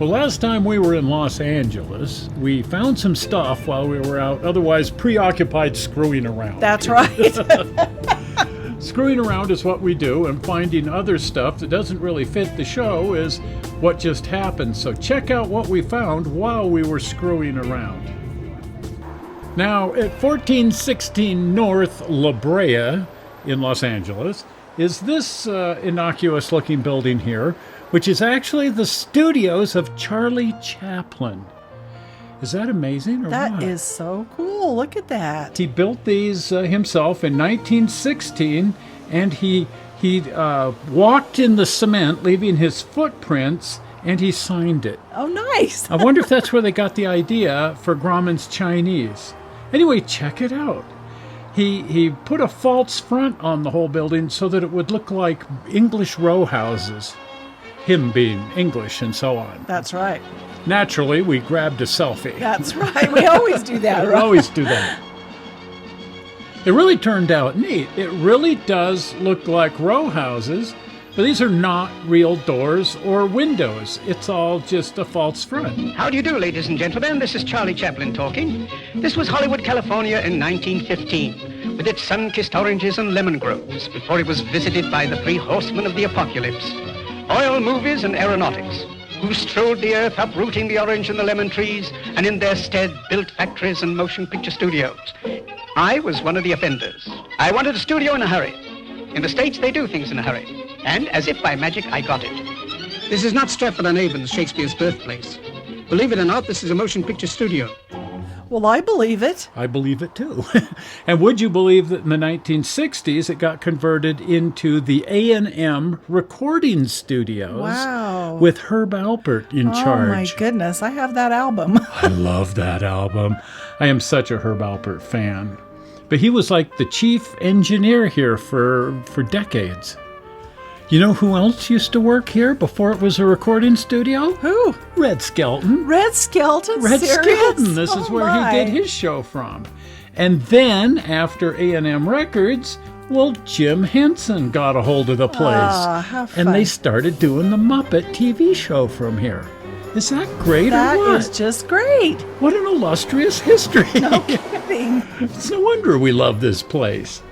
Well, last time we were in Los Angeles, we found some stuff while we were out, otherwise preoccupied screwing around. That's right. Screwing around is what we do, and finding other stuff that doesn't really fit the show is what just happened. So check out what we found while we were screwing around. Now, at 1416 North La Brea in Los Angeles is this innocuous-looking building here, which is actually the studios of Charlie Chaplin. Is that amazing or That what? is so cool. Look at that. He built these himself in 1916, and he walked in the cement, leaving his footprints, and he signed it. Oh, nice. I wonder if that's where they got the idea for Grauman's Chinese. Anyway, check it out. He put a false front on the whole building so that it would look like English row houses, him being English and so on. That's right. Naturally, we grabbed a selfie. That's right. We always do that, We right? always do that. It really turned out neat. It really does look like row houses, but these are not real doors or windows. It's all just a false front. How do you do, ladies and gentlemen? This is Charlie Chaplin talking. This was Hollywood, California in 1915, with its sun-kissed oranges and lemon groves, before it was visited by the three horsemen of the apocalypse, oil movies and aeronautics, who strode the earth uprooting the orange and the lemon trees, and in their stead built factories and motion picture studios. I was one of the offenders. I wanted a studio in a hurry. In the States, they do things in a hurry. And as if by magic, I got it. This is not Stratford-on-Avon, Shakespeare's birthplace. Believe it or not, this is a motion picture studio. Well, I believe it. I believe it too. And would you believe that in the 1960s it got converted into the A&M recording studios? Wow. With Herb Alpert in charge. Oh, my goodness. I have that album. I love that album. I am such a Herb Alpert fan. But he was like the chief engineer here for decades. You know who else used to work here before it was a recording studio? Who? Red Skelton. Red Skelton? Red Serious? Skelton. This is Oh, where my. he did his show from. And then, after A&M Records, well, Jim Henson got a hold of the place. Ah, how fun. And they started doing the Muppet TV show from here. Is that great That or what? is just great. What an illustrious history. No kidding. It's no wonder we love this place.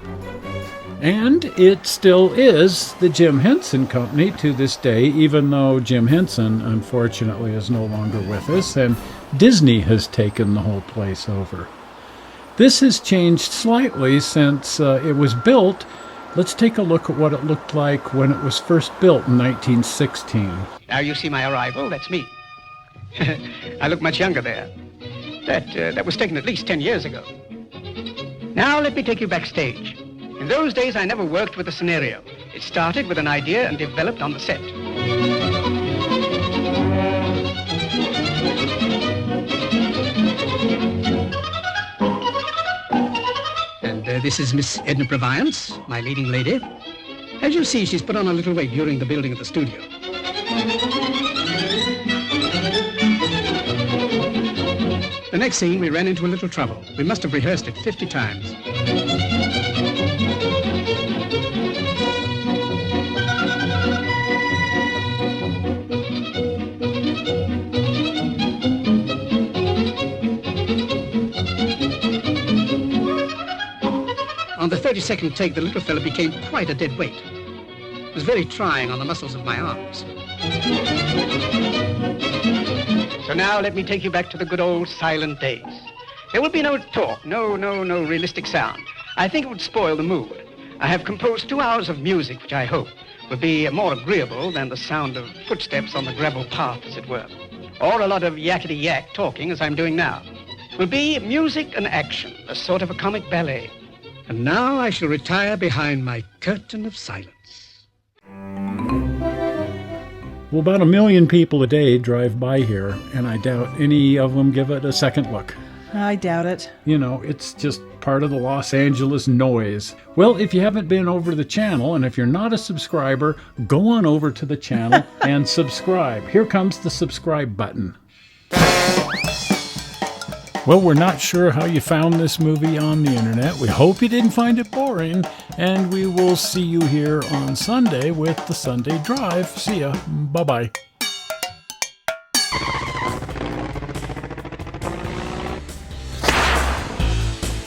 And it still is the Jim Henson Company to this day, even though Jim Henson, unfortunately, is no longer with us, and Disney has taken the whole place over. This has changed slightly since it was built. Let's take a look at what it looked like when it was first built in 1916. Now you see my arrival, that's me. I look much younger there. That was taken at least 10 years ago. Now let me take you backstage. In those days, I never worked with a scenario. It started with an idea and developed on the set. And this is Miss Edna Previance, my leading lady. As you see, she's put on a little weight during the building of the studio. The next scene, we ran into a little trouble. We must have rehearsed it 50 times. On the 32nd take, the little fellow became quite a dead weight. It was very trying on the muscles of my arms. So now let me take you back to the good old silent days. There will be no talk, no realistic sound. I think it would spoil the mood. I have composed 2 hours of music, which I hope will be more agreeable than the sound of footsteps on the gravel path, as it were. Or a lot of yakety-yak talking, as I'm doing now. It will be music and action, a sort of a comic ballet. And now I shall retire behind my curtain of silence. Well, about 1 million people a day drive by here, and I doubt any of them give it a second look. I doubt it. You know, it's just part of the Los Angeles noise. Well, if you haven't been over to the channel, and if you're not a subscriber, go on over to the channel and subscribe. Here comes the subscribe button. Well, we're not sure how you found this movie on the internet. We hope you didn't find it boring, and we will see you here on Sunday with the Sunday Drive. See ya. Bye-bye.